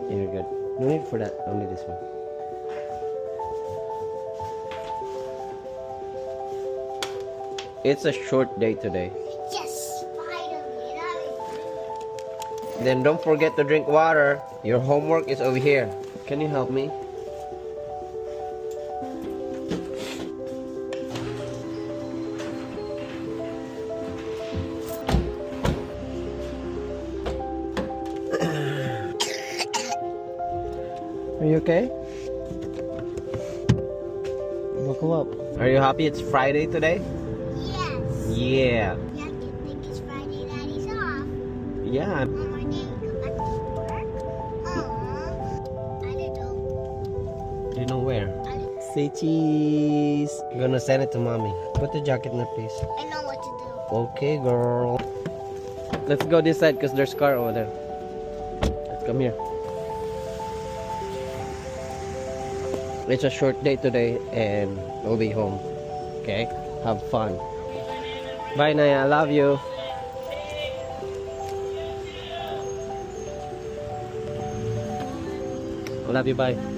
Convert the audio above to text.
You're good. No need for that. Only this one. It's a short day today. Yes, finally. Then don't forget to drink water. Your homework is over here. Can you help me? Are you okay? Buckle up. Are you happy it's Friday today? Yes. Yeah. Yeah, you think it's Friday, Daddy's off. Yeah. One more day, go back to work. I don't know. Do you know where? I don't Say cheese. I'm gonna send it to mommy. Put the jacket in the place. I know what to do. Okay, girl. Let's go this side because there's car over there. Let's come here. It's a short day today and we'll be home. Okay? Have fun. Bye, Naya. I love you. I love you. Bye.